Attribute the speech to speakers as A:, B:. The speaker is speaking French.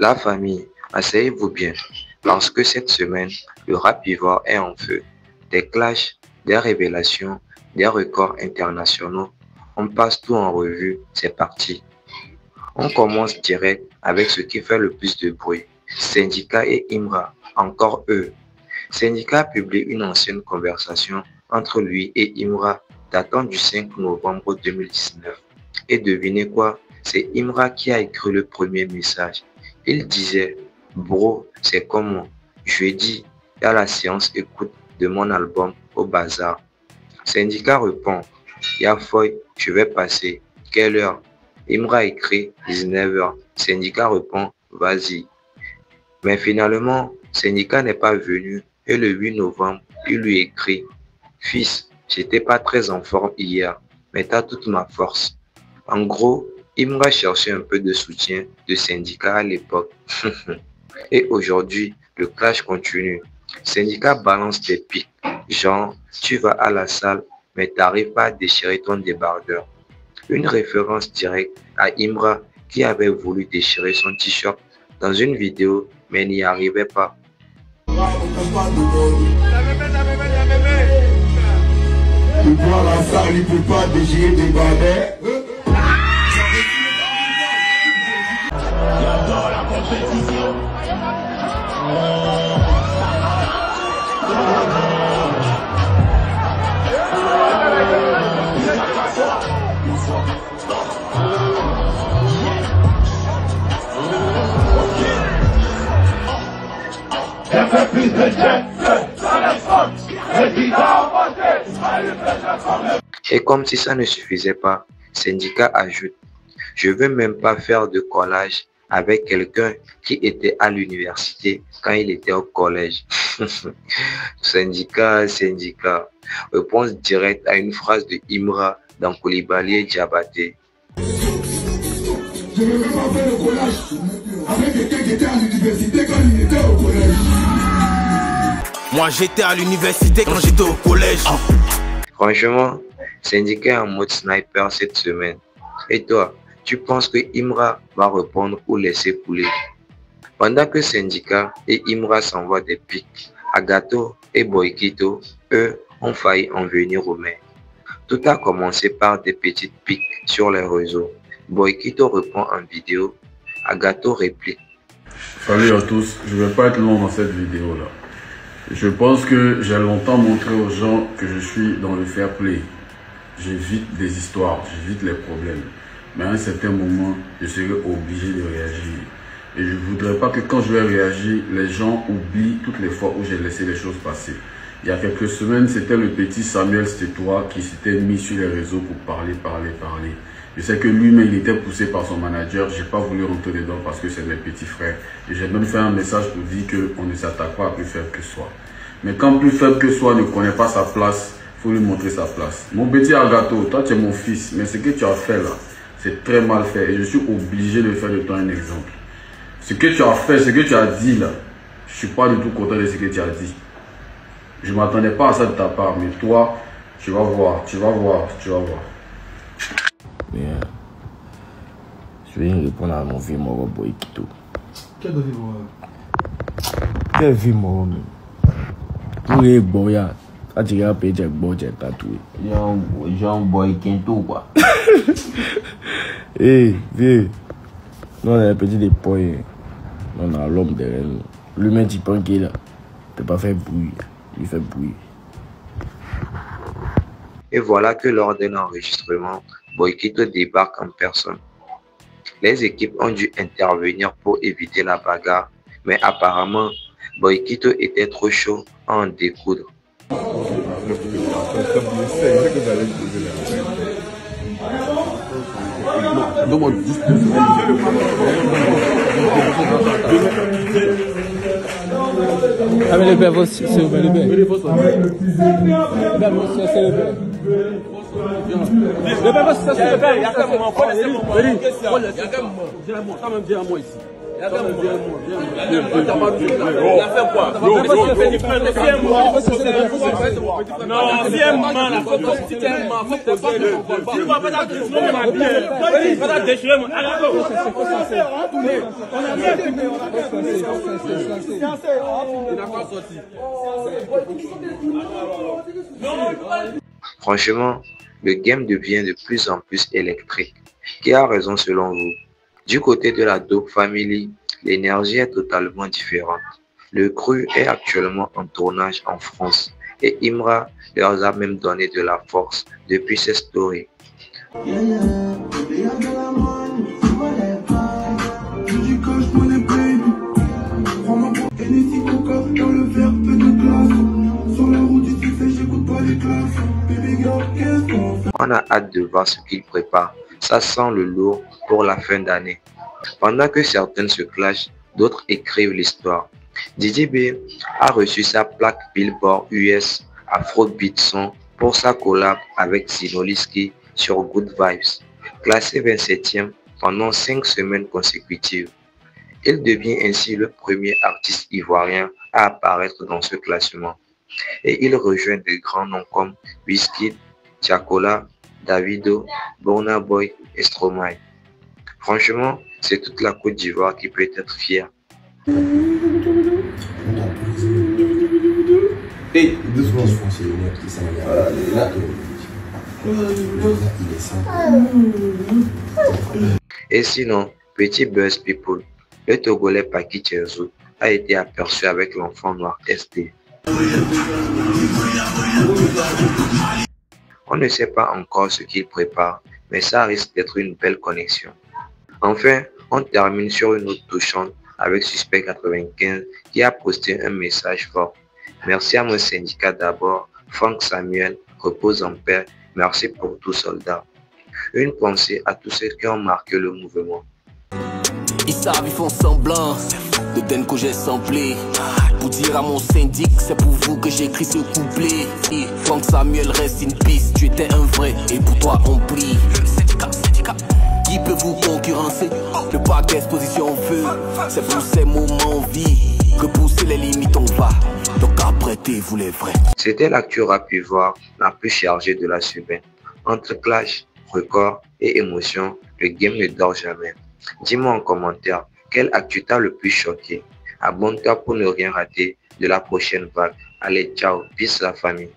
A: La famille, asseyez-vous bien, parce que cette semaine, le rap ivoire est en feu. Des clashs, des révélations, des records internationaux. On passe tout en revue, c'est parti. On commence direct avec ce qui fait le plus de bruit. Syndicat et Imra, encore eux. Syndicat publie une ancienne conversation entre lui et Imra datant du 5 novembre 2019. Et devinez quoi? C'est Imra qui a écrit le premier message. Il disait: Bro, c'est comment? Jeudi, il y a la séance écoute de mon album au bazar. Syndicat répond: Yafoy, je vais passer. Quelle heure? Imra écrit 19h. Syndicat répond: Vas-y. Mais finalement, Syndicat n'est pas venu et le 8 novembre, il lui écrit: Fils, j'étais pas très en forme hier, mais t'as toute ma force. En gros, Imra cherchait un peu de soutien de Syndicat à l'époque. Et aujourd'hui, le clash continue. Syndicat balance des pics, genre tu vas à la salle, mais t'arrives pas à déchirer ton débardeur. Une référence directe à Imra qui avait voulu déchirer son t-shirt dans une vidéo, mais n'y arrivait pas.
B: Il prend la salle, il peut pas déchirer des barbets. J'adore la compétition.
A: Et comme si ça ne suffisait pas, Syndicat ajoute: je veux même pas faire de collage avec quelqu'un qui était à l'université quand il était au collège. Syndicat, réponse directe à une phrase de Imra dans Coulibaly et Diabaté.
B: Je ne veux pas faire le collage avec quelqu'un qui était à l'université quand il était au collège.
C: Moi j'étais à l'université quand j'étais au collège.
A: Franchement, Syndicat est en mode sniper cette semaine. Et toi, tu penses que Imra va répondre ou laisser couler? Pendant que Syndicat et Imra s'envoient des pics, Agato et Boykito, eux, ont failli en venir aux mains. Tout a commencé par des petites piques sur les réseaux. Boykito répond en vidéo, Agato réplique.
D: Salut à tous, je ne vais pas être long dans cette vidéo-là. Je pense que j'ai longtemps montré aux gens que je suis dans le fair play. J'évite des histoires, j'évite les problèmes. Mais à un certain moment, je serai obligé de réagir. Et je ne voudrais pas que quand je vais réagir, les gens oublient toutes les fois où j'ai laissé les choses passer. Il y a quelques semaines, c'était le petit Samuel Stétois qui s'était mis sur les réseaux pour parler. Je sais que lui-même, il était poussé par son manager. Je n'ai pas voulu rentrer dedans parce que c'est mes petits frères. Et j'ai même fait un message pour dire qu'on ne s'attaque pas à plus faible que soi. Mais quand plus faible que soi ne connaît pas sa place, il faut lui montrer sa place. Mon petit Agato, toi tu es mon fils, mais ce que tu as fait là, c'est très mal fait. Et je suis obligé de faire de toi un exemple. Ce que tu as fait, ce que tu as dit là, je ne suis pas du tout content de ce que tu as dit. Je ne m'attendais pas à ça de ta part, mais toi, tu vas voir.
E: Mais je vais répondre à mon vieux moro Boykito.
B: Quel vieux moro?
E: Quel vieux moro même? Tout est boya. Quand tu as payé un bon jet tatoué.
F: Jean Boykito quoi.
E: Eh, vieux. Nous on est petit des points. On a l'homme derrière nous. Lui-même tu penses qu'il a. Il ne peut pas faire bruit. Il fait bruit.
A: Et voilà que lors d'un enregistrement, Boykito débarque en personne. Les équipes ont dû intervenir pour éviter la bagarre, mais apparemment, Boykito était trop chaud à en découdre.
G: Ah mais le père, c'est le père. Le père, c'est le père. Le père, c'est le père. Il y a qu'un moment. Il y a qu'un moment. Quand même, viens à moi ici.
A: Franchement, le game devient de plus en plus électrique. Qui a raison selon vous? Du côté de la Dope Family, l'énergie est totalement différente. Le cru est actuellement en tournage en France et Imra leur a même donné de la force depuis ses stories. On a hâte de voir ce qu'ils préparent. Ça sent le lourd pour la fin d'année. Pendant que certaines se clashent, d'autres écrivent l'histoire. Didi B a reçu sa plaque Billboard US Afrobeat Song pour sa collab avec Zinoliski sur Good Vibes, classé 27e pendant 5 semaines consécutives. Il devient ainsi le premier artiste ivoirien à apparaître dans ce classement. Et il rejoint des grands noms comme Wizkid, Tiakola, Davido, Burna Boy et Stromae. Franchement, c'est toute la Côte d'Ivoire qui peut être fière. Et sinon, petit buzz people, le Togolais Paki Tcherzo a été aperçu avec l'enfant noir SD. On ne sait pas encore ce qu'il prépare, mais ça risque d'être une belle connexion. Enfin, on termine sur une note touchante avec Suspect 95 qui a posté un message fort. Merci à mon syndicat d'abord, Franck Samuel, repose en paix, merci pour tout soldat. Une pensée à tous ceux qui ont marqué le mouvement.
C: Ils savent, ils font semblant de Denko j'ai samplé. Pour dire à mon syndic, c'est pour vous que j'écris ce couplet. Franck Samuel reste une piste, tu étais un vrai et pour toi on prie. Qui peut vous concurrencer? Le parc d'exposition veut, c'est pour ces moments vie que pousser les limites on va. Donc apprêtez-vous les vrais.
A: C'était l'actu rap ivoire la plus chargée de la semaine. Entre clash, record et émotion, le game ne dort jamais. Dis-moi en commentaire, quel actu t'a le plus choqué? Abonne-toi pour ne rien rater de la prochaine vague. Allez, ciao, peace la famille.